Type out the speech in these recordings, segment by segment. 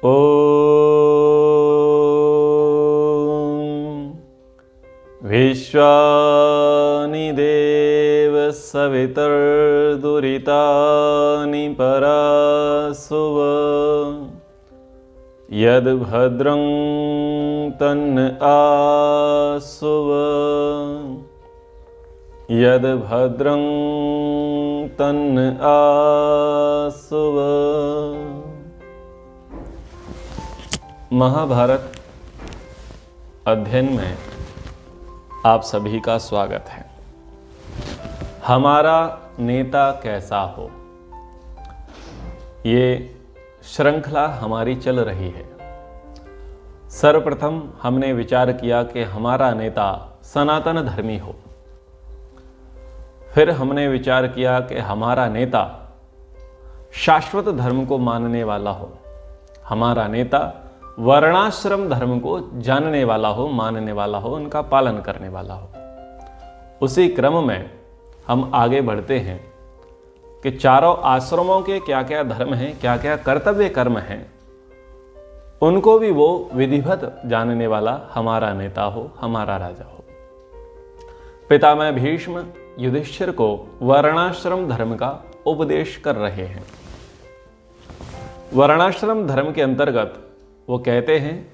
ॐ विश्वानि देव सवितर्दुरितानि परासुव यद्भद्रं तन्न आसुव यद्भद्रं तन्न आसुव। महाभारत अध्ययन में आप सभी का स्वागत है। हमारा नेता कैसा हो, ये श्रृंखला हमारी चल रही है। सर्वप्रथम हमने विचार किया कि हमारा नेता सनातन धर्मी हो। फिर हमने विचार किया कि हमारा नेता शाश्वत धर्म को मानने वाला हो, हमारा नेता वर्णाश्रम धर्म को जानने वाला हो, मानने वाला हो, उनका पालन करने वाला हो। उसी क्रम में हम आगे बढ़ते हैं कि चारों आश्रमों के क्या क्या धर्म हैं, क्या क्या कर्तव्य कर्म हैं, उनको भी वो विधिवत जानने वाला हमारा नेता हो, हमारा राजा हो। पितामह भीष्म युधिष्ठिर को वर्णाश्रम धर्म का उपदेश कर रहे हैं। वर्णाश्रम धर्म के अंतर्गत वो कहते हैं,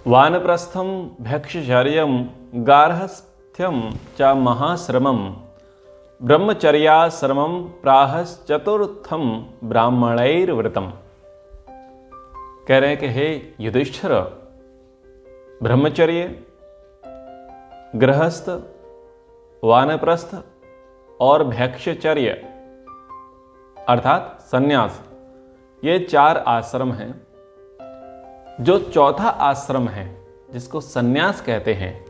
वानप्रस्थम भैक्षचर्यम गार्हस्थ्यम च महाश्रमम ब्रह्मचर्याश्रमम प्राहश्चतुर्थम ब्राह्मणैर्व्रतम। कह रहे हैं कि हे युधिष्ठिर, ब्रह्मचर्य, गृहस्थ, वानप्रस्थ और भैक्षचर्य अर्थात संन्यास, ये चार आश्रम हैं। जो चौथा आश्रम है जिसको संन्यास कहते हैं,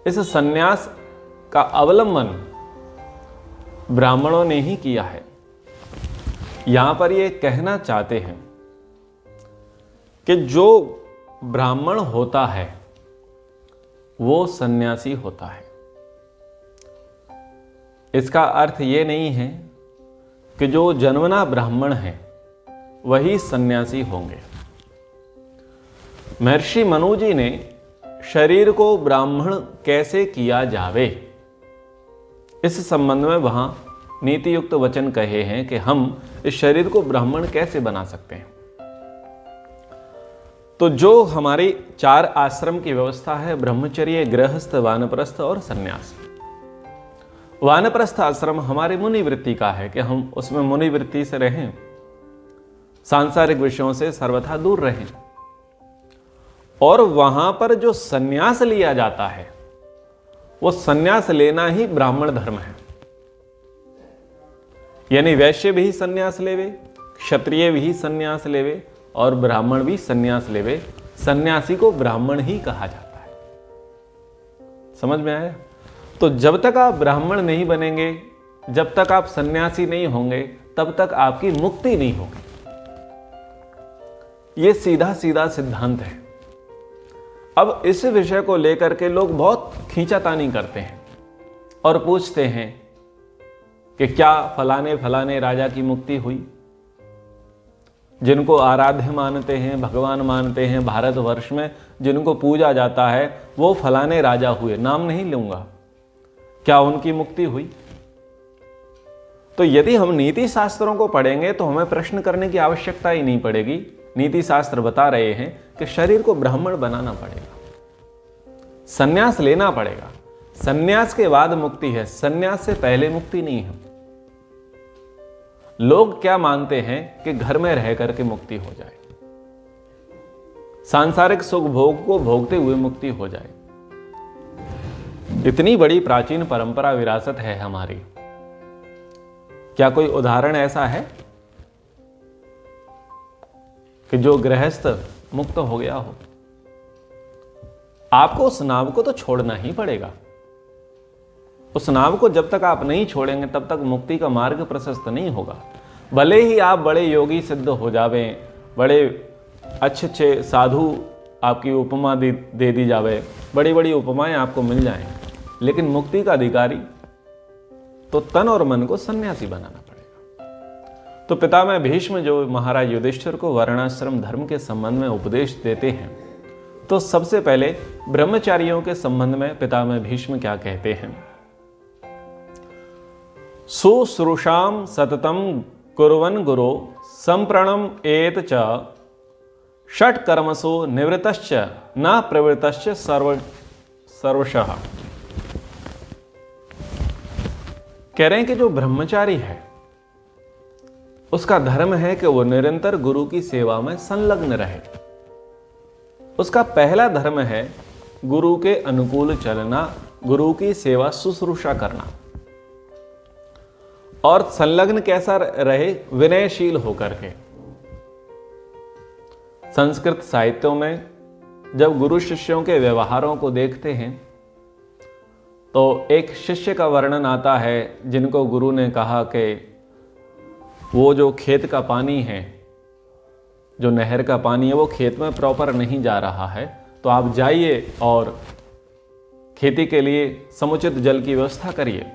इस संन्यास का अवलंबन ब्राह्मणों ने ही किया है। यहां पर ये कहना चाहते हैं कि जो ब्राह्मण होता है वो सन्यासी होता है। इसका अर्थ ये नहीं है कि जो जन्मना ब्राह्मण है वही सन्यासी होंगे। महर्षि मनु जी ने शरीर को ब्राह्मण कैसे किया जावे, इस संबंध में वहां नीति युक्त वचन कहे हैं कि हम इस शरीर को ब्राह्मण कैसे बना सकते हैं। तो जो हमारी चार आश्रम की व्यवस्था है, ब्रह्मचर्य, गृहस्थ, वानप्रस्थ और सन्यास। वानप्रस्थ आश्रम हमारी मुनि वृत्ति का है कि हम उसमें मुनि वृत्ति से रहें, सांसारिक विषयों से सर्वथा दूर रहें। और वहां पर जो सन्यास लिया जाता है वो सन्यास लेना ही ब्राह्मण धर्म है। यानी वैश्य भी सन्यास लेवे, क्षत्रिय भी सन्यास लेवे और ब्राह्मण भी सन्यास लेवे। सन्यासी को ब्राह्मण ही कहा जाता है। समझ में आया? तो जब तक आप ब्राह्मण नहीं बनेंगे, जब तक आप सन्यासी नहीं होंगे, तब तक आपकी मुक्ति नहीं होगी। यह सीधा सीधा सिद्धांत है। अब इस विषय को लेकर के लोग बहुत खींचातानी करते हैं और पूछते हैं कि क्या फलाने फलाने राजा की मुक्ति हुई, जिनको आराध्य मानते हैं, भगवान मानते हैं, भारतवर्ष में जिनको पूजा जाता है, वो फलाने राजा हुए, नाम नहीं लूंगा, क्या उनकी मुक्ति हुई? तो यदि हम नीति शास्त्रों को पढ़ेंगे तो हमें प्रश्न करने की आवश्यकता ही नहीं पड़ेगी। नीति शास्त्र बता रहे हैं कि शरीर को ब्राह्मण बनाना पड़ेगा, सन्यास लेना पड़ेगा। सन्यास के बाद मुक्ति है, सन्यास से पहले मुक्ति नहीं है। लोग क्या मानते हैं कि घर में रह करके मुक्ति हो जाए, सांसारिक सुख भोग को भोगते हुए मुक्ति हो जाए। इतनी बड़ी प्राचीन परंपरा, विरासत है हमारी। क्या कोई उदाहरण ऐसा है कि जो गृहस्थ मुक्त हो गया हो? आपको उस नाव को तो छोड़ना ही पड़ेगा। उस नाव को जब तक आप नहीं छोड़ेंगे तब तक मुक्ति का मार्ग प्रशस्त नहीं होगा। भले ही आप बड़े योगी सिद्ध हो जावें, बड़े अच्छे साधु आपकी उपमा दे दी जावे, बड़ी बड़ी उपमाएं आपको मिल जाएं, लेकिन मुक्ति का अधिकारी तो तन और मन को सन्यासी बनाना पड़ेगा। तो पितामह भीष्म जो महाराज युधिष्ठिर को वर्णाश्रम धर्म के संबंध में उपदेश देते हैं, तो सबसे पहले ब्रह्मचारियों के संबंध में पितामह भीष्म क्या कहते हैं? सुश्रूषाम सततम कुर्वन् गुरो संप्रणम एत च षट कर्मसु निवृत्तश्च न प्रवृत्तश्च सर्वशः। कह रहे हैं कि जो ब्रह्मचारी है उसका धर्म है कि वो निरंतर गुरु की सेवा में संलग्न रहे। उसका पहला धर्म है गुरु के अनुकूल चलना, गुरु की सेवा शुश्रूषा करना। और संलग्न कैसा रहे? विनयशील होकर के। संस्कृत साहित्यों में जब गुरु शिष्यों के व्यवहारों को देखते हैं तो एक शिष्य का वर्णन आता है जिनको गुरु ने कहा कि वो जो खेत का पानी है, जो नहर का पानी है, वो खेत में प्रॉपर नहीं जा रहा है, तो आप जाइए और खेती के लिए समुचित जल की व्यवस्था करिए।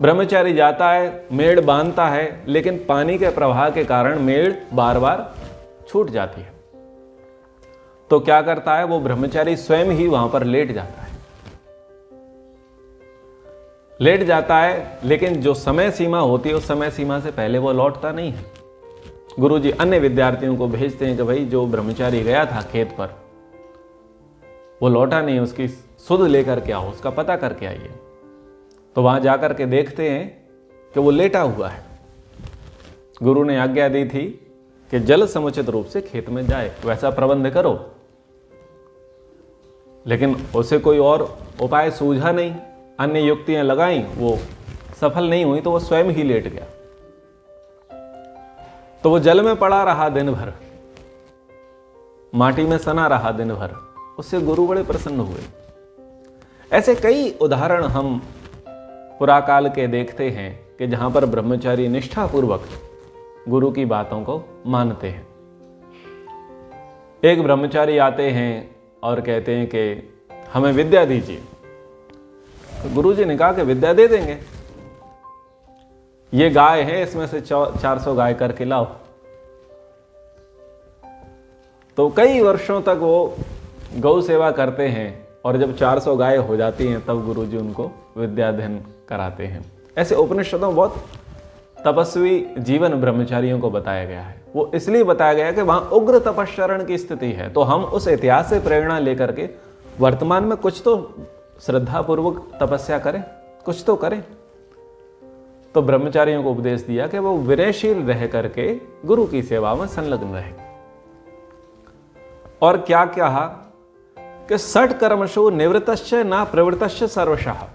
ब्रह्मचारी जाता है, मेड़ बांधता है, लेकिन पानी के प्रवाह के कारण मेड़ बार बार छूट जाती है। तो क्या करता है? वो ब्रह्मचारी स्वयं ही वहां पर लेट जाता है, लेकिन जो समय सीमा होती है उस समय सीमा से पहले वो लौटता नहीं है। गुरुजी अन्य विद्यार्थियों को भेजते हैं कि भाई जो ब्रह्मचारी गया था खेत पर वो लौटा नहीं, उसकी सुध लेकर के आओ, उसका पता करके आइए। तो वहां जाकर के देखते हैं कि वो लेटा हुआ है। गुरु ने आज्ञा दी थी कि जल समुचित रूप से खेत में जाए, वैसा प्रबंध करो, लेकिन उसे कोई और उपाय सूझा नहीं। अन्य युक्तियां लगाई, वो सफल नहीं हुई, तो वो स्वयं ही लेट गया। तो वो जल में पड़ा रहा दिन भर, माटी में सना रहा दिन भर। उससे गुरु बड़े प्रसन्न हुए। ऐसे कई उदाहरण हम पुराकाल के देखते हैं कि जहां पर ब्रह्मचारी निष्ठापूर्वक गुरु की बातों को मानते हैं। एक ब्रह्मचारी आते हैं और कहते हैं कि हमें विद्या दीजिए। तो गुरु जी ने कहा कि विद्या दे देंगे, ये गाय है, इसमें से 400 गाय करके लाओ। तो कई वर्षों तक वो गौ सेवा करते हैं और जब 400 गाय हो जाती हैं तब गुरु जी उनको विद्याध्ययन कराते हैं। ऐसे उपनिषदों बहुत तपस्वी जीवन ब्रह्मचारियों को बताया गया है। वो इसलिए बताया गया कि वहां उग्र तपश्चरण की स्थिति है, तो हम उस इतिहास से प्रेरणा लेकर के वर्तमान में कुछ तो श्रद्धापूर्वक तपस्या करें, कुछ तो करें। तो ब्रह्मचारियों को उपदेश दिया कि वो विनयशील रह करके गुरु की सेवा में संलग्न रहे। और क्या कहा कि षट कर्मशु निवृत्तश्च न प्रवृत्तश्च सर्वशः।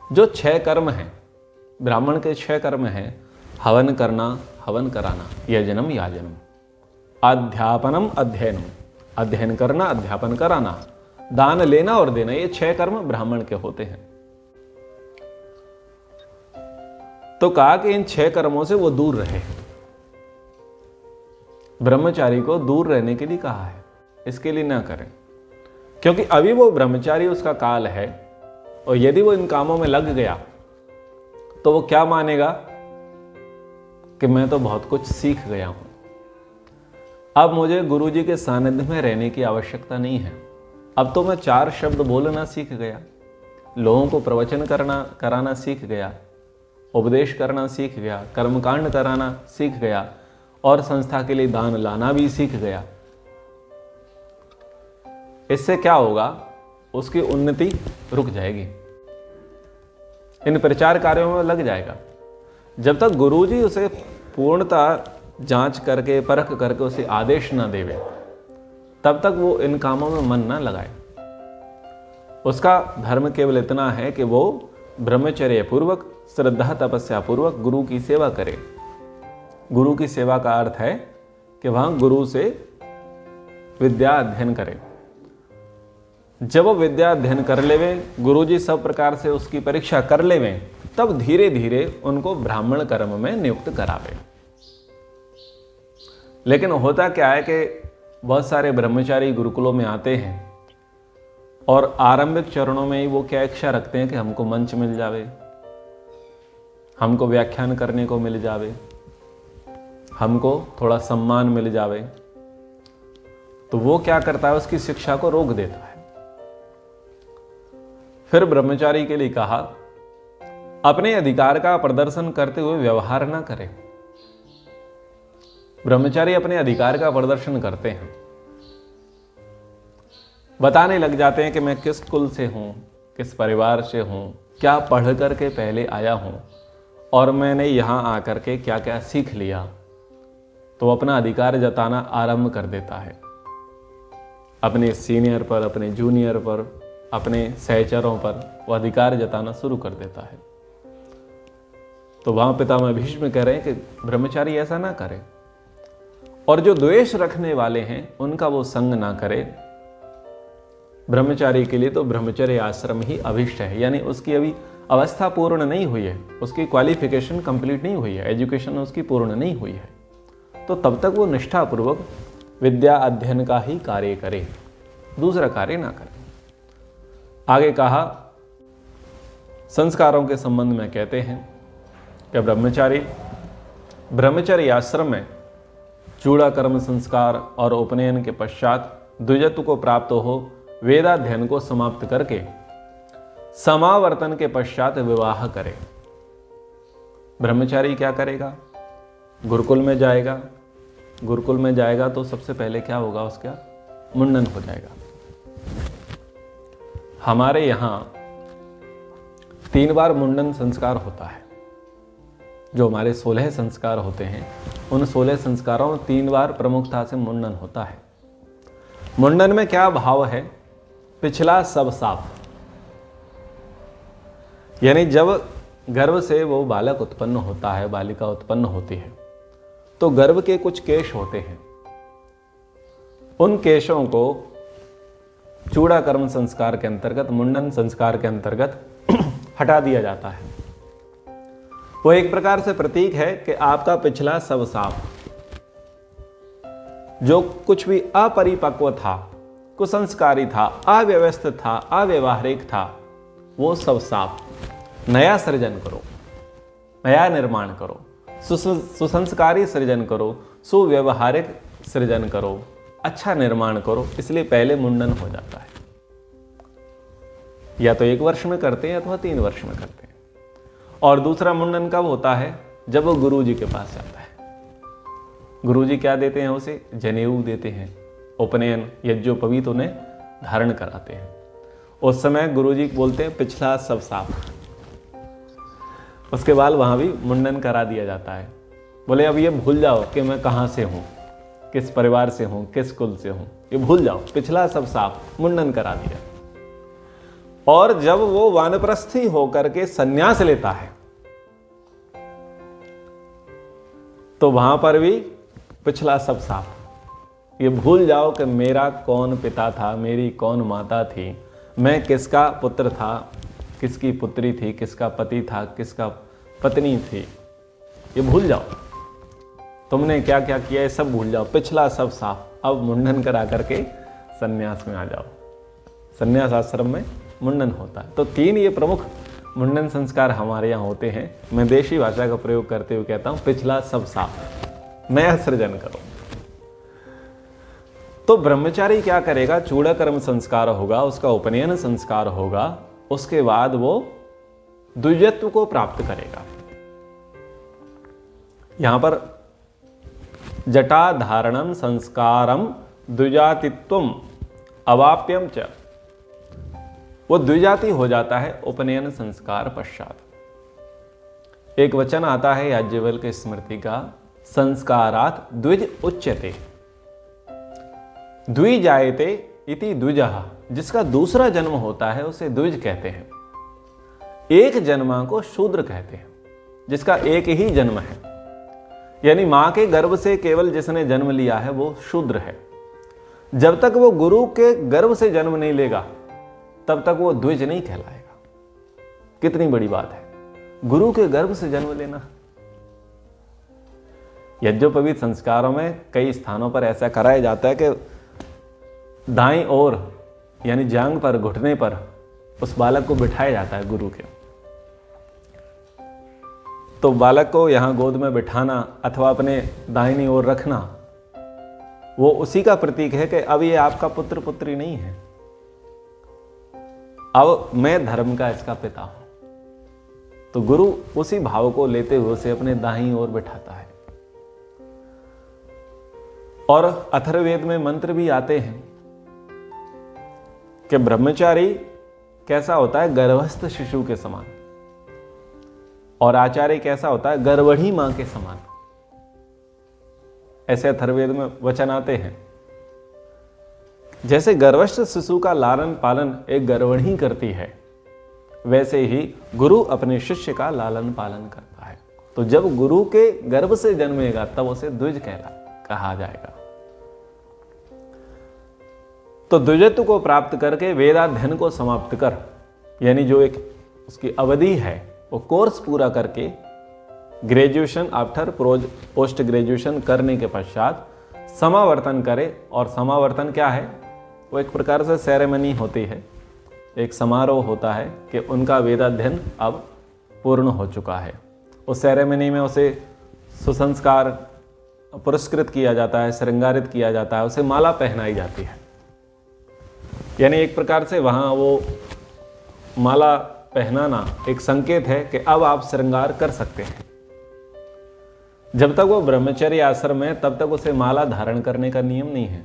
जो 6 कर्म हैं, ब्राह्मण के 6 कर्म हैं, हवन करना, हवन कराना, यजनम याजनम, अध्यापनम अध्ययनम, अध्ययन करना, अध्यापन कराना, दान लेना और देना, ये 6 कर्म ब्राह्मण के होते हैं। तो कहा कि इन 6 कर्मों से वो दूर रहे। ब्रह्मचारी को दूर रहने के लिए कहा है, इसके लिए ना करें, क्योंकि अभी वो ब्रह्मचारी, उसका काल है, और यदि वो इन कामों में लग गया तो वो क्या मानेगा कि मैं तो बहुत कुछ सीख गया हूं, अब मुझे गुरुजी के सानिध्य में रहने की आवश्यकता नहीं है। अब तो मैं 4 शब्द बोलना सीख गया, लोगों को प्रवचन कराना सीख गया, उपदेश करना सीख गया, कर्मकांड कराना सीख गया, और संस्था के लिए दान लाना भी सीख गया। इससे क्या होगा? उसकी उन्नति रुक जाएगी, इन प्रचार कार्यों में लग जाएगा। जब तक गुरुजी उसे पूर्णतः जांच करके परख करके उसे आदेश ना देवे, तब तक वो इन कामों में मन ना लगाए। उसका धर्म केवल इतना है कि वो ब्रह्मचर्य पूर्वक, श्रद्धा तपस्या पूर्वक गुरु की सेवा करे। गुरु की सेवा का अर्थ है कि वहां गुरु से विद्या अध्ययन करे। जब वो विद्या अध्ययन कर लेवे, गुरुजी सब प्रकार से उसकी परीक्षा कर लेवे, तब धीरे धीरे उनको ब्राह्मण कर्म में नियुक्त करावे। लेकिन होता क्या है कि बहुत सारे ब्रह्मचारी गुरुकुलों में आते हैं और आरंभिक चरणों में ही वो क्या इच्छा रखते हैं कि हमको मंच मिल जावे, हमको व्याख्यान करने को मिल जावे, हमको थोड़ा सम्मान मिल जावे, तो वो क्या करता है, उसकी शिक्षा को रोक देता है। फिर ब्रह्मचारी के लिए कहा, अपने अधिकार का प्रदर्शन करते हुए व्यवहार ना करें। ब्रह्मचारी अपने अधिकार का प्रदर्शन करते हैं, बताने लग जाते हैं कि मैं किस कुल से हूं, किस परिवार से हूं, क्या पढ़ करके पहले आया हूं और मैंने यहां आकर के क्या क्या सीख लिया। तो अपना अधिकार जताना आरंभ कर देता है, अपने सीनियर पर, अपने जूनियर पर, अपने सहचरों पर वो अधिकार जताना शुरू कर देता है। तो वहां पितामह भीष्म कह रहे हैं कि ब्रह्मचारी ऐसा ना करे, और जो द्वेष रखने वाले हैं उनका वो संग ना करे। ब्रह्मचारी के लिए तो ब्रह्मचर्य आश्रम ही अभिष्ट है, यानी उसकी अभी अवस्था पूर्ण नहीं हुई है, उसकी क्वालिफिकेशन कंप्लीट नहीं हुई है, एजुकेशन उसकी पूर्ण नहीं हुई है, तो तब तक वो निष्ठापूर्वक विद्या अध्ययन का ही कार्य करे, दूसरा कार्य ना करे। आगे कहा, संस्कारों के संबंध में कहते हैं कि ब्रह्मचारी ब्रह्मचर्य आश्रम में चूड़ा कर्म संस्कार और उपनयन के पश्चात द्विजत्व को प्राप्त हो वेदाध्ययन को समाप्त करके समावर्तन के पश्चात विवाह करे। ब्रह्मचारी क्या करेगा, गुरुकुल में जाएगा। गुरुकुल में जाएगा तो सबसे पहले क्या होगा, उसका मुंडन हो जाएगा। हमारे यहां 3 बार मुंडन संस्कार होता है। जो हमारे 16 संस्कार होते हैं, उन 16 संस्कारों में 3 बार प्रमुखता से मुंडन होता है। मुंडन में क्या भाव है, पिछला सब साफ, यानी जब गर्भ से वो बालक उत्पन्न होता है, बालिका उत्पन्न होती है, तो गर्भ के कुछ केश होते हैं, उन केशों को चूड़ा कर्म संस्कार के अंतर्गत, मुंडन संस्कार के अंतर्गत हटा दिया जाता है। वो एक प्रकार से प्रतीक है कि आपका पिछला सब साफ, जो कुछ भी अपरिपक्व था, कुसंस्कारी था, अव्यवस्थित था, अव्यवहारिक था, वो सब साफ, नया सृजन करो, नया निर्माण करो, सुसंस्कारी सृजन करो, सुव्यवहारिक सृजन करो, अच्छा निर्माण करो। इसलिए पहले मुंडन हो जाता है, या तो 1 वर्ष में करते हैं अथवा 3 वर्ष में करते हैं। और दूसरा मुंडन कब होता है, जब वो गुरु जी के पास जाता है। गुरु जी क्या देते हैं उसे, जनेऊ देते हैं, उपनयन यज्ञोपवीत उन्हें धारण कराते हैं। उस समय गुरु जी बोलते हैं पिछला सब साफ। उसके बाद वहां भी मुंडन करा दिया जाता है। बोले अब ये भूल जाओ कि मैं कहां से हूं, किस परिवार से हूं, किस कुल से हूं, ये भूल जाओ, पिछला सब साफ, मुंडन करा दिया। और जब वो वानप्रस्थी होकर के संन्यास लेता है, तो वहां पर भी पिछला सब साफ। ये भूल जाओ कि मेरा कौन पिता था, मेरी कौन माता थी, मैं किसका पुत्र था, किसकी पुत्री थी, किसका पति था, किसका पत्नी थी, ये भूल जाओ। तुमने क्या क्या किया ये सब भूल जाओ, पिछला सब साफ। अब मुंडन करा करके संन्यास में आ जाओ। संन्यास आश्रम में मुंडन होता है। तो 3 ये प्रमुख मुंडन संस्कार हमारे यहाँ होते हैं। मैं देशी भाषा का प्रयोग करते हुए कहता हूँ पिछला सब साफ, नया सृजन करो। तो ब्रह्मचारी क्या करेगा, चूड़ा कर्म संस्कार होगा, उसका उपनयन संस्कार होगा, उसके बाद वो द्विजत्व को प्राप्त करेगा। यहां पर जटा धारणम संस्कारम द्विजातित्वम अवाप्यम च, वो द्विजाति हो जाता है उपनयन संस्कार पश्चात। एक वचन आता है याज्ञवल्क्य के स्मृति का, संस्कारात् द्विज उच्यते, द्विजायते इति द्विजः, जिसका दूसरा जन्म होता है उसे द्विज कहते हैं। एक जन्मा को शूद्र कहते हैं, जिसका एक ही जन्म है, यानी मां के गर्भ से केवल जिसने जन्म लिया है वो शूद्र है। जब तक वो गुरु के गर्भ से जन्म नहीं लेगा तब तक वो द्विज नहीं कहलाएगा। कितनी बड़ी बात है, गुरु के गर्भ से जन्म लेना। यज्ञोपवीत संस्कारों में कई स्थानों पर ऐसा कराया जाता है कि दाईं ओर यानी जांग पर, घुटने पर उस बालक को बिठाया जाता है गुरु के। तो बालक को यहाँ गोद में बिठाना अथवा अपने दाहिनी ओर रखना, वो उसी का प्रतीक है कि अब ये आपका पुत्र पुत्री नहीं है, अब मैं धर्म का इसका पिता हूं। तो गुरु उसी भाव को लेते हुए उसे अपने दाहिनी ओर बिठाता है। और अथर्ववेद में मंत्र भी आते हैं कि ब्रह्मचारी कैसा होता है, गर्भस्थ शिशु के समान, और आचार्य कैसा होता है, गर्भवती मां के समान। ऐसे अथर्ववेद में वचन आते हैं। जैसे गर्भस्थ शिशु का लालन पालन एक गर्भवती करती है, वैसे ही गुरु अपने शिष्य का लालन पालन करता है। तो जब गुरु के गर्भ से जन्मेगा तब उसे द्विज कहा जाएगा। तो द्विजत्व को प्राप्त करके वेदाध्ययन को समाप्त कर, यानी जो एक उसकी अवधि है वो कोर्स पूरा करके ग्रेजुएशन आफ्टर पोस्ट ग्रेजुएशन करने के पश्चात समावर्तन करे। और समावर्तन क्या है, वो एक प्रकार से सेरेमनी होती है, एक समारोह होता है कि उनका वेदाध्ययन अब पूर्ण हो चुका है। उस सेरेमनी में उसे सुसंस्कार पुरस्कृत किया जाता है, श्रृंगारित किया जाता है, उसे माला पहनाई जाती है। यानी एक प्रकार से वहाँ वो माला पहनाना एक संकेत है कि अब आप श्रृंगार कर सकते हैं। जब तक वो ब्रह्मचर्य आश्रम है तब तक उसे माला धारण करने का नियम नहीं है,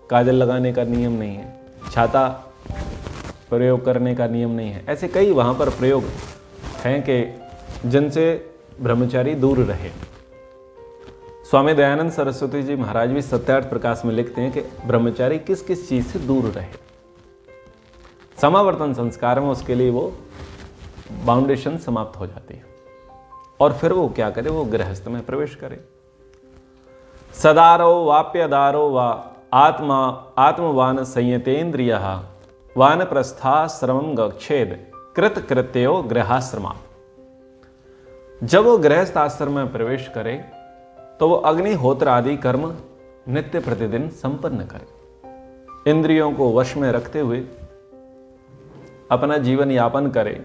काजल लगाने का नियम नहीं है, छाता प्रयोग करने का नियम नहीं है। ऐसे कई वहाँ पर प्रयोग हैं कि जिनसे ब्रह्मचारी दूर रहे। स्वामी दयानंद सरस्वती जी महाराज भी सत्यार्थ प्रकाश में लिखते हैं कि ब्रह्मचारी किस किस चीज से दूर रहे। समावर्तन संस्कार में उसके लिए वो बाउंडेशन समाप्त हो जाती है और फिर वो क्या करे, वो गृहस्थ में प्रवेश करे। सदारो वाप्यदारो वा आत्मवान संयतेन्द्रिय वानप्रस्थाश्रमं गच्छेद कृत कृत्यो गृहाश्रमा। जब वो गृहस्थ आश्रम में प्रवेश करे तो वो अग्निहोत्र आदि कर्म नित्य प्रतिदिन संपन्न करे, इंद्रियों को वश में रखते हुए अपना जीवन यापन करे।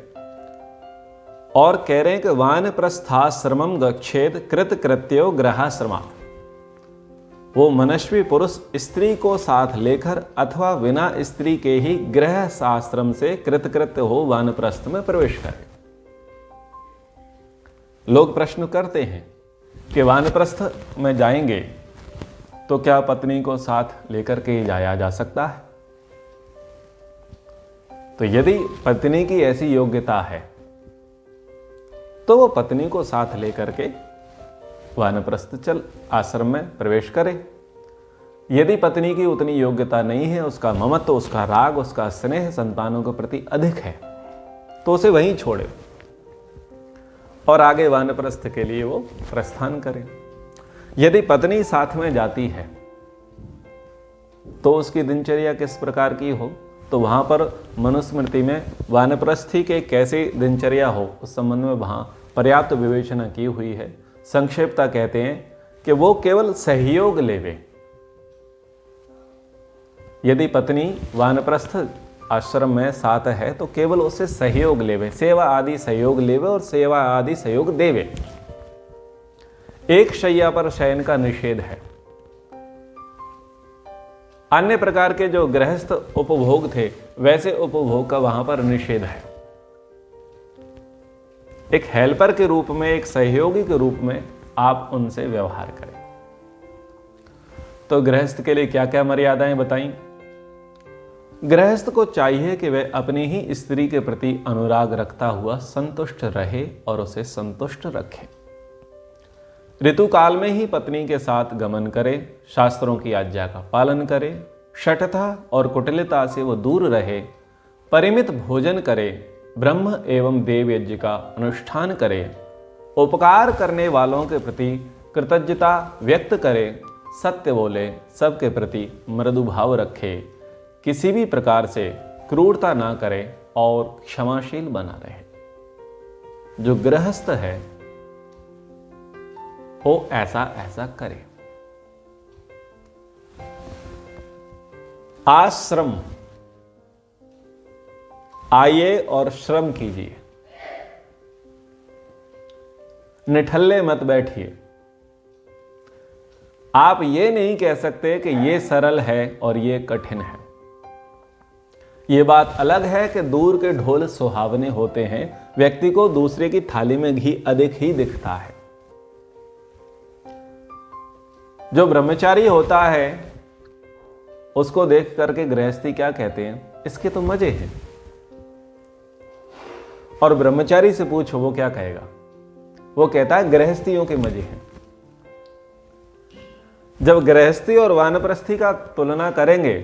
और कह रहे हैं कि वानप्रस्थाश्रमं गच्छेद कृत कृत्यो गृहाश्रमा। वो मनस्वी पुरुष स्त्री को साथ लेकर अथवा बिना स्त्री के ही गृह आश्रम से कृतकृत्य हो वानप्रस्थ में प्रवेश करे। लोग प्रश्न करते हैं कि वानप्रस्थ में जाएंगे तो क्या पत्नी को साथ लेकर के जाया जा सकता है? तो यदि पत्नी की ऐसी योग्यता है तो वो पत्नी को साथ लेकर के वानप्रस्थ चल आश्रम में प्रवेश करे। यदि पत्नी की उतनी योग्यता नहीं है, उसका ममत्व, उसका राग, उसका स्नेह संतानों के प्रति अधिक है, तो उसे वहीं छोड़े और आगे वानप्रस्थ के लिए वो प्रस्थान करे। यदि पत्नी साथ में जाती है तो उसकी दिनचर्या किस प्रकार की हो, तो वहां पर मनुस्मृति में वानप्रस्थी के कैसे दिनचर्या हो उस संबंध में वहां पर्याप्त विवेचना की हुई है। संक्षेपता कहते हैं कि वो केवल सहयोग लेवे। यदि पत्नी वानप्रस्थ आश्रम में साथ है तो केवल उससे सहयोग लेवे, सेवा आदि सहयोग लेवे और सेवा आदि सहयोग देवे। एक शैया पर शयन का निषेध है। अन्य प्रकार के जो गृहस्थ उपभोग थे वैसे उपभोग का वहां पर निषेध है। एक हेल्पर के रूप में, एक सहयोगी के रूप में आप उनसे व्यवहार करें। तो गृहस्थ के लिए क्या क्या मर्यादाएं बताई? गृहस्थ को चाहिए कि वह अपनी ही स्त्री के प्रति अनुराग रखता हुआ संतुष्ट रहे और उसे संतुष्ट रखे। ऋतु काल में ही पत्नी के साथ गमन करे, शास्त्रों की आज्ञा का पालन करे, शठता और कुटिलता से वो दूर रहे, परिमित भोजन करे, ब्रह्म एवं देव यज्ञ का अनुष्ठान करे, उपकार करने वालों के प्रति कृतज्ञता व्यक्त करे, सत्य बोले, सबके प्रति मृदु भाव रखे, किसी भी प्रकार से क्रूरता ना करे और क्षमाशील बना रहे। जो गृहस्थ है वो ऐसा ऐसा करे। आश्रम, आइए और श्रम कीजिए। निठल्ले मत बैठिए। आप ये नहीं कह सकते कि ये सरल है और ये कठिन है। ये बात अलग है कि दूर के ढोल सुहावने होते हैं, व्यक्ति को दूसरे की थाली में घी अधिक ही दिखता है। जो ब्रह्मचारी होता है उसको देख करके गृहस्थी क्या कहते हैं, इसके तो मजे हैं। और ब्रह्मचारी से पूछो वो क्या कहेगा, वो कहता है गृहस्थियों के मजे हैं। जब गृहस्थी और वानप्रस्थी का तुलना करेंगे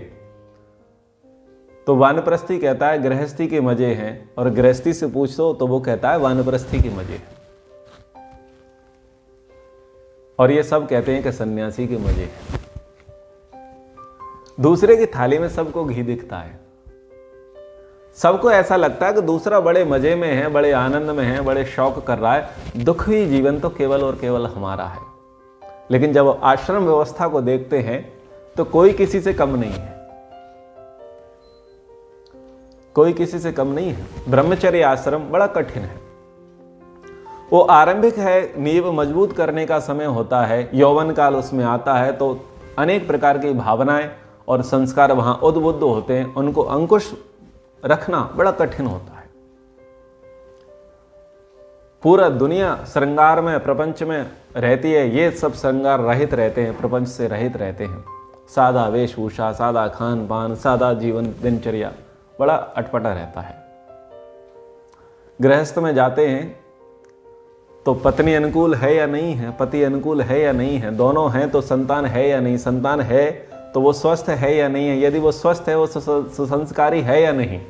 तो वानप्रस्थी कहता है गृहस्थी के मजे हैं, और गृहस्थी से पूछो तो वो कहता है वानप्रस्थी के मजे हैं। और ये सब कहते हैं कि सन्यासी के मजे हैं। दूसरे की थाली में सबको घी दिखता है, सबको ऐसा लगता है कि दूसरा बड़े मजे में है, बड़े आनंद में है, बड़े शौक कर रहा है। दुखी जीवन तो केवल और केवल हमारा है। लेकिन जब आश्रम व्यवस्था को देखते हैं तो कोई किसी से कम नहीं है, कोई किसी से कम नहीं है। ब्रह्मचर्य आश्रम बड़ा कठिन है। वो आरंभिक है, नींव मजबूत करने का समय होता है, यौवन काल उसमें आता है तो अनेक प्रकार की भावनाएं और संस्कार वहां उद्बुद्ध होते हैं, उनको अंकुश रखना बड़ा कठिन होता है। पूरा दुनिया श्रृंगार में, प्रपंच में रहती है, ये सब श्रृंगार रहित रहते हैं, प्रपंच से रहित रहते हैं। सादा वेशभूषा, सादा खान पान, सादा जीवन दिनचर्या बड़ा अटपटा रहता है। गृहस्थ में जाते हैं तो पत्नी अनुकूल है या नहीं है, पति अनुकूल है या नहीं है, दोनों हैं तो संतान है या नहीं, संतान है तो वो स्वस्थ है या नहीं है, यदि वो स्वस्थ है वो सुसंस्कारी है या नहीं,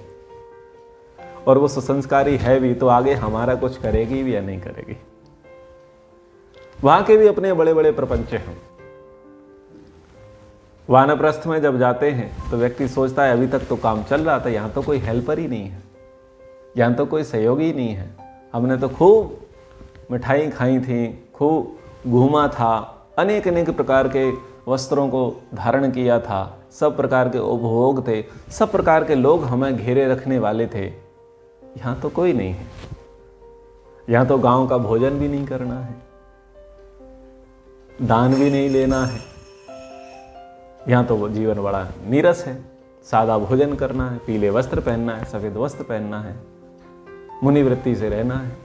और वो सुसंस्कारी है भी तो आगे हमारा कुछ करेगी भी या नहीं करेगी। वहां के भी अपने बड़े बड़े प्रपंच हैं। वानप्रस्थ में जब जाते हैं तो व्यक्ति सोचता है अभी तक तो काम चल रहा था, यहां तो कोई हेल्पर ही नहीं है, यहां तो कोई सहयोगी ही नहीं है। हमने तो खूब मिठाई खाई थी, खूब घूमा था, अनेक अनेक प्रकार के वस्त्रों को धारण किया था, सब प्रकार के उपभोग थे, सब प्रकार के लोग हमें घेरे रखने वाले थे। यहाँ तो कोई नहीं है, यहाँ तो गांव का भोजन भी नहीं करना है, दान भी नहीं लेना है, यहाँ तो वो जीवन बड़ा नीरस है, सादा भोजन करना है, पीले वस्त्र पहनना है, सफेद वस्त्र पहनना है, मुनिवृत्ति से रहना है।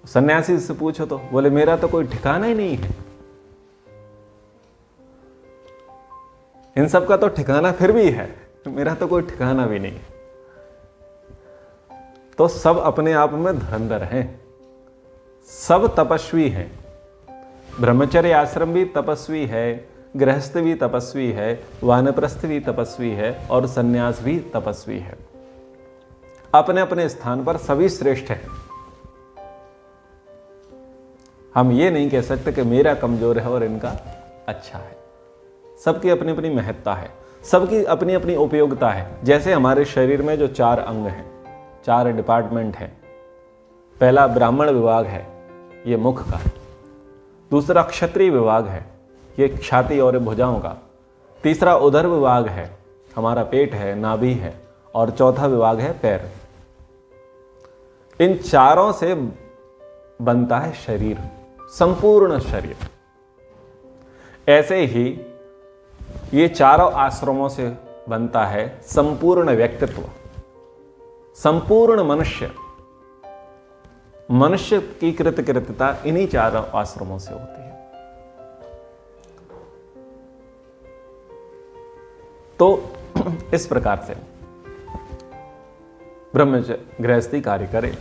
सन्यासी से पूछो तो बोले मेरा तो कोई ठिकाना ही नहीं है। इन सब का तो ठिकाना फिर भी है, मेरा तो कोई ठिकाना भी नहीं है। तो सब अपने आप में धुरंधर हैं, सब तपस्वी हैं। ब्रह्मचर्य आश्रम भी तपस्वी है, गृहस्थ भी तपस्वी है, वानप्रस्थ भी तपस्वी है और सन्यास भी तपस्वी है। अपने अपने स्थान पर सभी श्रेष्ठ हैं। हम ये नहीं कह सकते कि मेरा कमजोर है और इनका अच्छा है। सबकी अपनी अपनी महत्ता है, सबकी अपनी अपनी उपयोगिता है। जैसे हमारे शरीर में जो 4 अंग हैं, 4 डिपार्टमेंट हैं। पहला ब्राह्मण विभाग है, ये मुख का। दूसरा क्षत्रिय विभाग है, ये छाती और भुजाओं का। तीसरा उदर विभाग है, हमारा पेट है, नाभि है। और चौथा विभाग है पैर। इन चारों से बनता है शरीर, संपूर्ण शरीर। ऐसे ही ये चारों आश्रमों से बनता है संपूर्ण व्यक्तित्व, संपूर्ण मनुष्य। मनुष्य की कृतकृत्यता इन्हीं चारों आश्रमों से होती है। तो इस प्रकार से ब्रह्मचर्य गृहस्थी कार्य करे।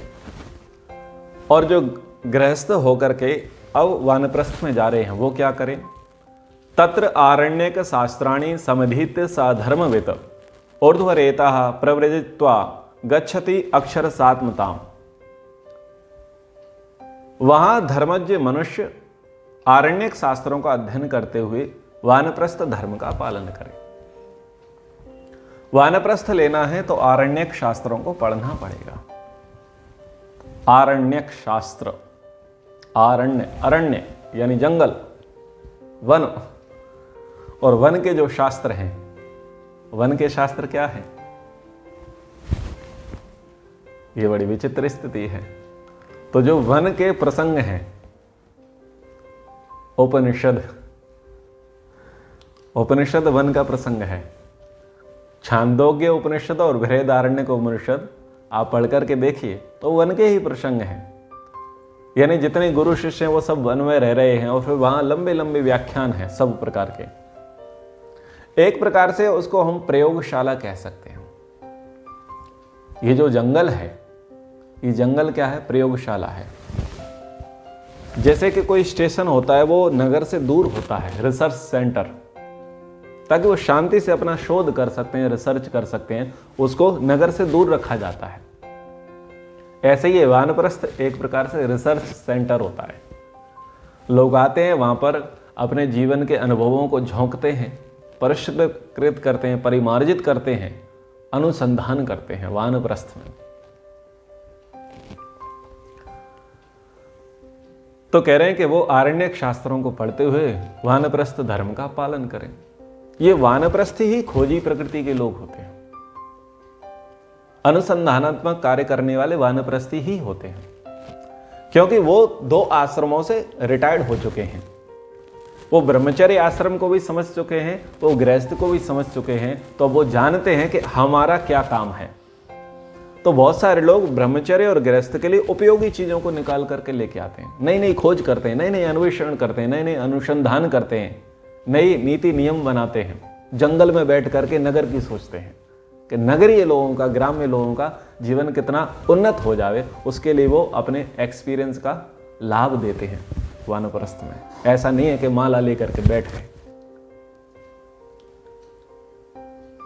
और जो गृहस्थ होकर के अब वानप्रस्थ में जा रहे हैं वो क्या करें? तत्र आरण्यक शास्त्राणि समधीत्य साधर्मवित ऊर्ध्वरेतः प्रव्रजित्वा गच्छति अक्षर सात्मताम। वहां धर्मज्ञ मनुष्य आरण्यक शास्त्रों का अध्ययन करते हुए वानप्रस्थ धर्म का पालन करे। वानप्रस्थ लेना है तो आरण्यक शास्त्रों को पढ़ना पड़ेगा। आरण्यक शास्त्र, आरण्य, अरण्य यानी जंगल, वन। और वन के जो शास्त्र हैं, वन के शास्त्र क्या है? ये बड़ी विचित्र स्थिति है। तो जो वन के प्रसंग हैं, उपनिषद वन का प्रसंग है। छांदोग्य उपनिषद और बृहदारण्यक उपनिषद आप पढ़ करके देखिए तो वन के ही प्रसंग हैं। यानी जितने गुरु शिष्य हैं वो सब वन में रह रहे हैं और फिर वहां लंबे लंबे व्याख्यान हैं सब प्रकार के। एक प्रकार से उसको हम प्रयोगशाला कह सकते हैं। ये जो जंगल है, ये जंगल क्या है? प्रयोगशाला है। जैसे कि कोई स्टेशन होता है वो नगर से दूर होता है, रिसर्च सेंटर, ताकि वो शांति से अपना शोध कर सकते हैं, रिसर्च कर सकते हैं, उसको नगर से दूर रखा जाता है। ऐसे ही वानप्रस्थ एक प्रकार से रिसर्च सेंटर होता है। लोग आते हैं वहां पर अपने जीवन के अनुभवों को झोंकते हैं, परिष्कृत करते हैं, परिमार्जित करते हैं, अनुसंधान करते हैं वानप्रस्थ में। तो कह रहे हैं कि वो आरण्यक शास्त्रों को पढ़ते हुए वानप्रस्थ धर्म का पालन करें। ये वानप्रस्थी ही खोजी प्रकृति के लोग होते हैं। अनुसंधानात्मक कार्य करने वाले वानप्रस्थी ही होते हैं, क्योंकि वो 2 आश्रमों से रिटायर्ड हो चुके हैं। वो ब्रह्मचर्य आश्रम को भी समझ चुके हैं, वो गृहस्थ को भी समझ चुके हैं, तो वो जानते हैं कि हमारा क्या काम है। तो बहुत सारे लोग ब्रह्मचर्य और गृहस्थ के लिए उपयोगी चीजों को निकाल करके लेके आते हैं, नई नई खोज करते हैं, नई नई अन्वेषण करते हैं, नए नए अनुसंधान करते हैं, नई नीति नियम बनाते हैं। जंगल में बैठ करके नगर की सोचते हैं कि नगरीय लोगों का, ग्राम्य लोगों का जीवन कितना उन्नत हो जाए, उसके लिए वो अपने एक्सपीरियंस का लाभ देते हैं वानप्रस्थ में। ऐसा नहीं है कि माला लेकर के बैठ गए,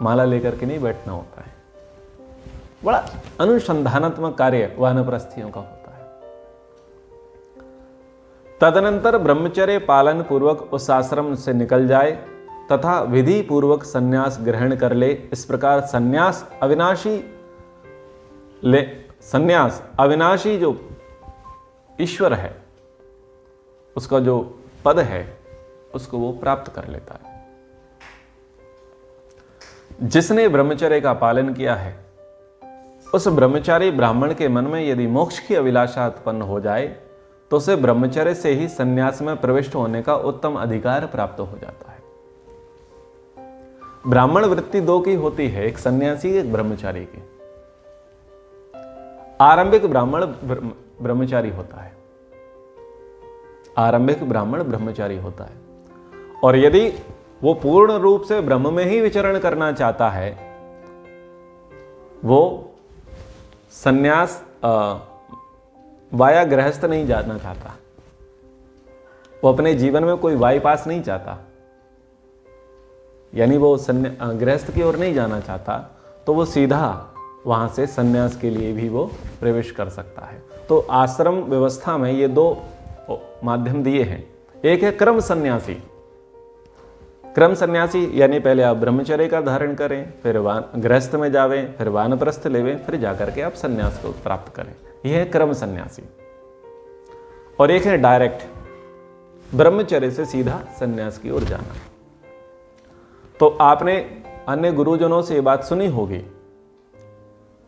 माला लेकर के नहीं बैठना होता है। बड़ा अनुसंधानात्मक कार्य वानप्रस्थियों का होता है। तदनंतर ब्रह्मचर्य पालन पूर्वक उस आश्रम से निकल जाए तथा विधि पूर्वक संन्यास ग्रहण कर ले। इस प्रकार संन्यास अविनाशी जो ईश्वर है, उसका जो पद है, उसको वो प्राप्त कर लेता है। जिसने ब्रह्मचर्य का पालन किया है, उस ब्रह्मचारी ब्राह्मण के मन में यदि मोक्ष की अभिलाषा उत्पन्न हो जाए तो उसे ब्रह्मचर्य से ही संन्यास में प्रविष्ट होने का उत्तम अधिकार प्राप्त हो जाता है। ब्राह्मण वृत्ति 2 की होती है, एक सन्यासी, एक ब्रह्मचारी की। आरंभिक ब्राह्मण ब्रह्मचारी होता है, आरंभिक ब्राह्मण ब्रह्मचारी होता है। और यदि वो पूर्ण रूप से ब्रह्म में ही विचरण करना चाहता है, वो सन्यास वाया गृहस्थ नहीं जाना चाहता, वो अपने जीवन में कोई बाईपास नहीं चाहता, यानी वो गृहस्थ की ओर नहीं जाना चाहता, तो वो सीधा वहां से सन्यास के लिए भी वो प्रवेश कर सकता है। तो आश्रम व्यवस्था में ये 2 माध्यम दिए हैं। एक है क्रम सन्यासी। क्रम सन्यासी यानी पहले आप ब्रह्मचर्य का धारण करें, फिर गृहस्थ में जावें, फिर वानप्रस्थ लेवें, फिर जाकर के आप सन्यास को प्राप्त करें। यह है क्रम सन्यासी। और एक है डायरेक्ट, ब्रह्मचर्य से सीधा सन्यास की ओर जाना। तो आपने अन्य गुरुजनों से ये बात सुनी होगी,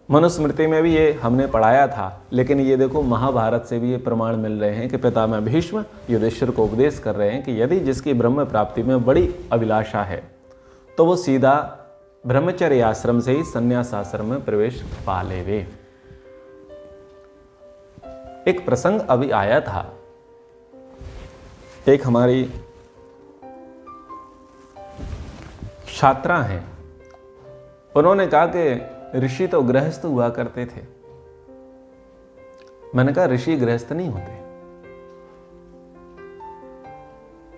मनुस्मृति में भी ये हमने पढ़ाया था, लेकिन ये देखो महाभारत से भी ये प्रमाण मिल रहे हैं कि पितामह भीष्म युधिष्ठिर को उपदेश कर रहे हैं कि यदि जिसकी ब्रह्म प्राप्ति में बड़ी अभिलाषा है तो वो सीधा ब्रह्मचर्य आश्रम से ही संन्यास आश्रम में प्रवेश पा लेवे। एक प्रसंग अभी आया था, एक हमारी छात्रा हैं, उन्होंने कहा कि ऋषि तो गृहस्थ हुआ करते थे। मैंने कहा ऋषि गृहस्थ नहीं होते,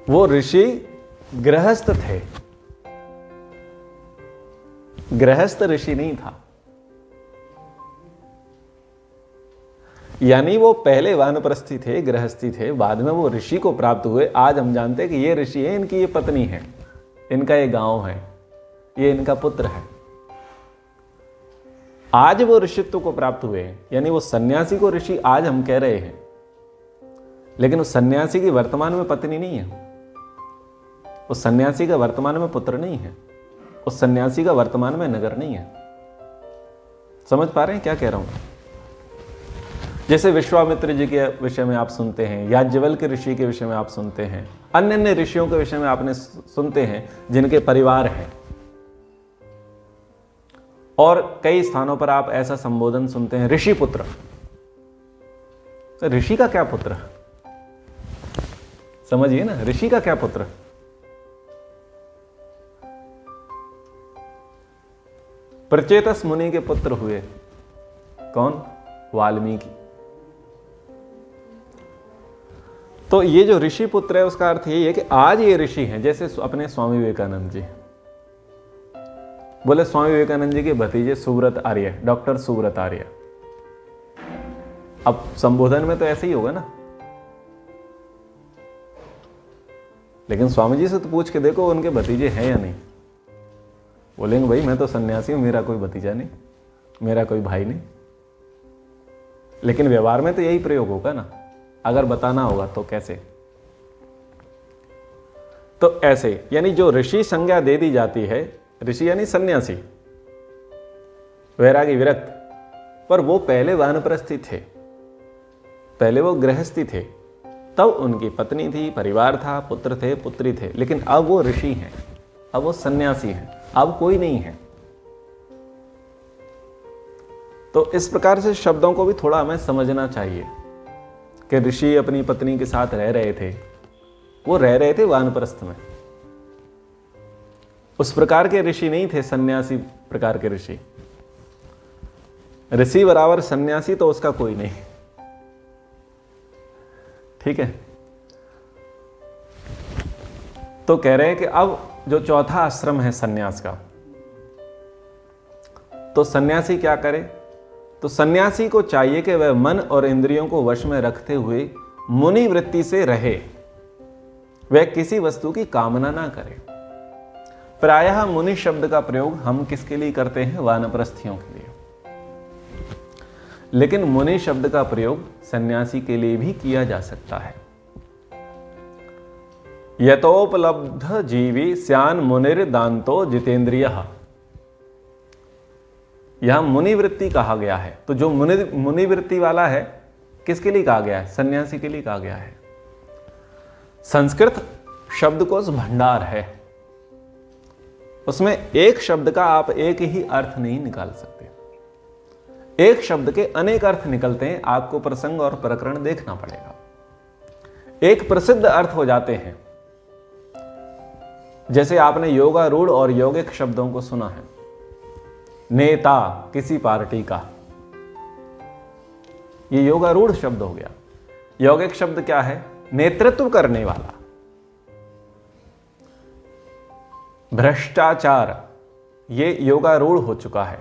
वो ऋषि गृहस्थ थे, गृहस्थ ऋषि नहीं था। यानी वो पहले वानप्रस्थी थे, गृहस्थी थे, बाद में वो ऋषि को प्राप्त हुए। आज हम जानते हैं कि ये ऋषि है, इनकी ये पत्नी है, इनका ये गांव है, ये इनका पुत्र है। आज वो ऋषित्व को प्राप्त हुए हैं, यानी वो सन्यासी को ऋषि आज हम कह रहे हैं, लेकिन उस सन्यासी की वर्तमान में पत्नी नहीं है, उस सन्यासी का वर्तमान में पुत्र नहीं है, उस सन्यासी का वर्तमान में नगर नहीं है। समझ पा रहे हैं क्या कह रहा हूं? जैसे विश्वामित्र जी के विषय में आप सुनते हैं, याज्ञवल्क्य ऋषि के विषय में आप सुनते हैं, अन्य अन्य ऋषियों के विषय में आपने सुनते हैं जिनके परिवार हैं। और कई स्थानों पर आप ऐसा संबोधन सुनते हैं, ऋषि पुत्र। तो ऋषि का क्या पुत्र? समझिए ना, ऋषि का क्या पुत्र? प्रचेतस मुनि के पुत्र हुए। कौन? वाल्मीकि। तो ये जो ऋषि पुत्र है उसका अर्थ यही है कि आज ये ऋषि हैं, जैसे अपने स्वामी विवेकानंद जी। बोले स्वामी विवेकानंद जी के भतीजे सुब्रत आर्य, डॉक्टर सुब्रत आर्य। अब संबोधन में तो ऐसे ही होगा ना, लेकिन स्वामी जी से तो पूछ के देखो उनके भतीजे हैं या नहीं। बोलेंगे भाई मैं तो सन्यासी हूं, मेरा कोई भतीजा नहीं, मेरा कोई भाई नहीं। लेकिन व्यवहार में तो यही प्रयोग होगा ना, अगर बताना होगा तो कैसे? तो ऐसे यानी जो ऋषि संज्ञा दे दी जाती है, ऋषि यानी सन्यासी, वैरागी, विरक्त, पर वो पहले वानप्रस्थी थे, पहले वो गृहस्थी थे, तब उनकी पत्नी थी, परिवार था, पुत्र थे, पुत्री थे, लेकिन अब वो ऋषि हैं, अब वो सन्यासी हैं, अब कोई नहीं है। तो इस प्रकार से शब्दों को भी थोड़ा हमें समझना चाहिए कि ऋषि अपनी पत्नी के साथ रह रहे थे, वो रह रहे थे वानप्रस्थ में। उस प्रकार के ऋषि नहीं थे, सन्यासी प्रकार के ऋषि। ऋषि बराबर सन्यासी तो उसका कोई नहीं। ठीक है, तो कह रहे हैं कि अब जो चौथा आश्रम है सन्यास का, तो सन्यासी क्या करे? तो सन्यासी को चाहिए कि वह मन और इंद्रियों को वश में रखते हुए मुनि वृत्ति से रहे, वह किसी वस्तु की कामना ना करे। प्रायः मुनि शब्द का प्रयोग हम किसके लिए करते हैं? वानप्रस्थियों के लिए। लेकिन मुनि शब्द का प्रयोग सन्यासी के लिए भी किया जा सकता है। यतोपलब्ध जीवी स्यान मुनिर दांतो जितेंद्रियः, यहां मुनि वृत्ति कहा गया है। तो जो मुनि वृत्ति वाला है, किसके लिए कहा गया है? सन्यासी के लिए कहा गया है। संस्कृत शब्दकोश भंडार है, उसमें एक शब्द का आप एक ही अर्थ नहीं निकाल सकते, एक शब्द के अनेक अर्थ निकलते हैं। आपको प्रसंग और प्रकरण देखना पड़ेगा। एक प्रसिद्ध अर्थ हो जाते हैं, जैसे आपने योगारूढ़ और यौगिक शब्दों को सुना है। नेता किसी पार्टी का, ये योगारूढ़ शब्द हो गया। यौगिक शब्द क्या है? नेतृत्व करने वाला। भ्रष्टाचार, ये योगारूढ़ हो चुका है।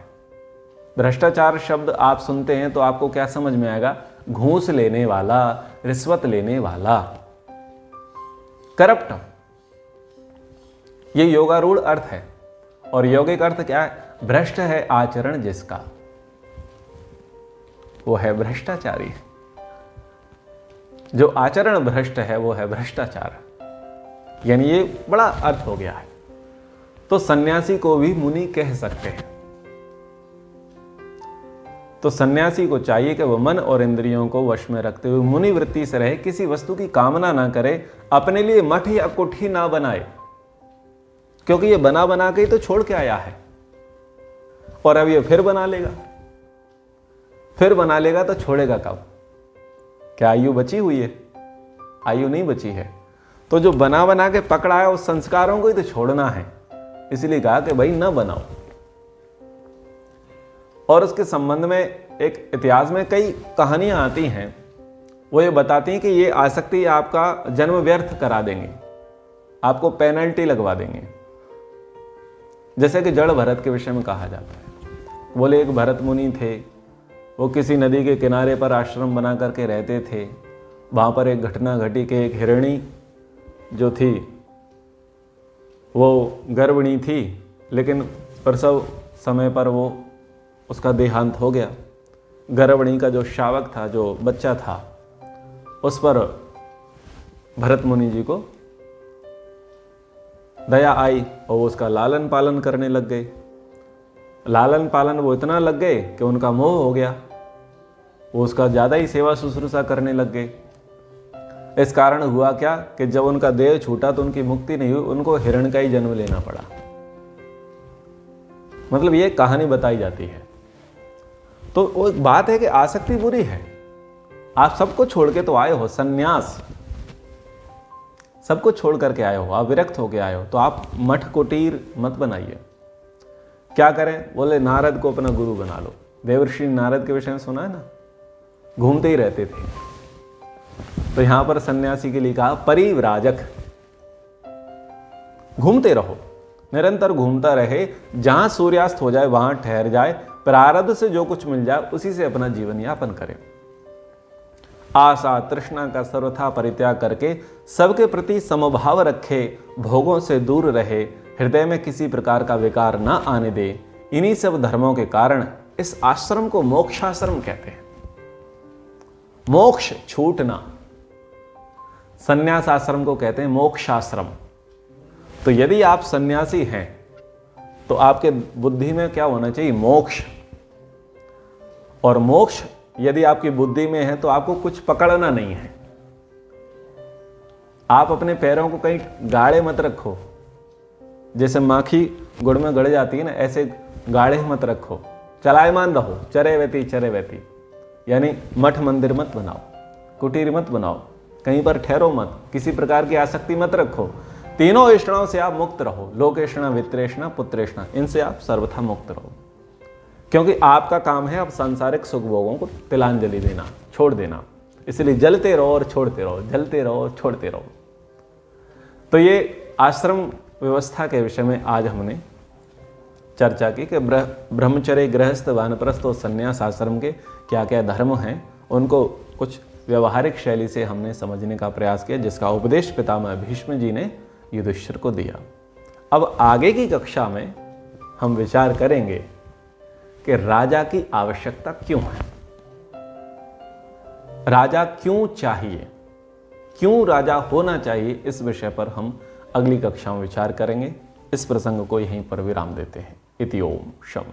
भ्रष्टाचार शब्द आप सुनते हैं तो आपको क्या समझ में आएगा? घूस लेने वाला, रिश्वत लेने वाला, करप्ट, ये योगारूढ़ अर्थ है। और यौगिक अर्थ क्या है? भ्रष्ट है आचरण जिसका, वो है भ्रष्टाचारी। जो आचरण भ्रष्ट है वो है भ्रष्टाचार। यानी ये बड़ा अर्थ हो गया है। तो सन्यासी को भी मुनि कह सकते हैं। तो सन्यासी को चाहिए कि वह मन और इंद्रियों को वश में रखते हुए मुनि वृत्ति से रहे, किसी वस्तु की कामना ना करे, अपने लिए मठ या कोठी ना बनाए, क्योंकि ये बना बना के ही तो छोड़ के आया है, और अब ये फिर बना लेगा। फिर बना लेगा तो छोड़ेगा कब? क्या आयु बची हुई है? आयु नहीं बची है। तो जो बना बना के पकड़ा है उस संस्कारों को ही तो छोड़ना है, इसलिए कहा कि भाई ना बनाओ। और उसके संबंध में एक इतिहास में कई कहानियां आती हैं, वो ये बताती हैं कि ये आसक्ति आपका जन्म व्यर्थ करा देंगे, आपको पेनल्टी लगवा देंगे। जैसे कि जड़ भरत के विषय में कहा जाता है। बोले एक भरत मुनि थे, वो किसी नदी के किनारे पर आश्रम बना करके रहते थे। वहाँ पर एक घटना घटी कि एक हिरणी जो थी वो गर्भिणी थी, लेकिन प्रसव समय पर वो उसका देहांत हो गया। गर्भिणी का जो शावक था, जो बच्चा था, उस पर भरत मुनि जी को दया आई और वो उसका लालन पालन करने लग गए। लालन पालन वो इतना लग गए कि उनका मोह हो गया। वो उसका ज़्यादा ही सेवा शुश्रूषा करने लग गए। इस कारण हुआ क्या कि जब उनका देह छूटा तो उनकी मुक्ति नहीं हुई, उनको हिरण का ही जन्म लेना पड़ा। मतलब ये कहानी बताई जाती है। तो वो बात है कि आसक्ति बुरी है। आप सबको छोड़ के तो आए हो, सन्यास सबको छोड़ करके आए हो, आप विरक्त होके आए हो, तो आप मठ कुटीर मत बनाइए। क्या करें? बोले नारद को अपना गुरु बना लो। देवर्षि नारद के विषय में सुना है ना, घूमते ही रहते थे। तो यहां पर सन्यासी के लिए कहा परिव्राजक, घूमते रहो, निरंतर घूमता रहे, जहां सूर्यास्त हो जाए वहां ठहर जाए, प्रारब्ध से जो कुछ मिल जाए उसी से अपना जीवन यापन करे। आशा तृष्णा का सर्वथा परित्याग करके सबके प्रति समभाव रखे, भोगों से दूर रहे, हृदय में किसी प्रकार का विकार न आने दे। इन्हीं सब धर्मों के कारण इस आश्रम को मोक्षाश्रम कहते हैं। मोक्ष छूटना, संन्यास आश्रम को कहते हैं मोक्षाश्रम। तो यदि आप सन्यासी हैं तो आपके बुद्धि में क्या होना चाहिए? मोक्ष। और मोक्ष यदि आपकी बुद्धि में है तो आपको कुछ पकड़ना नहीं है। आप अपने पैरों को कहीं गाढ़े मत रखो, जैसे माखी गुड़ में गड़ जाती है ना, ऐसे गाढ़े मत रखो। चलायमान रहो, चरे वैती, यानी मठ मंदिर मत बनाओ, कुटीर मत बनाओ, कहीं पर ठहरो मत, किसी प्रकार की आसक्ति मत रखो। तीनों ऐष्णाओं से आप मुक्त रहो, लोकेष्णा, वित्तेष्णा, पुत्रेष्णा, इनसे आप सर्वथा मुक्त रहो। क्योंकि आपका काम है अब सांसारिक सुख भोगों को तिलांजलि देना, छोड़ देना। इसलिए जलते रहो और छोड़ते रहो, जलते रहो और छोड़ते रहो। तो ये आश्रम व्यवस्था के विषय में आज हमने चर्चा की कि ब्रह्मचर्य, गृहस्थ, वानप्रस्थ और संन्यास आश्रम के क्या क्या धर्म हैं, उनको कुछ व्यवहारिक शैली से हमने समझने का प्रयास किया, जिसका उपदेश पितामह भीष्म जी ने युधिष्ठिर को दिया। अब आगे की कक्षा में हम विचार करेंगे कि राजा की आवश्यकता क्यों है, राजा क्यों चाहिए, क्यों राजा होना चाहिए। इस विषय पर हम अगली कक्षा में विचार करेंगे। इस प्रसंग को यहीं पर विराम देते हैं। इति ओम शम।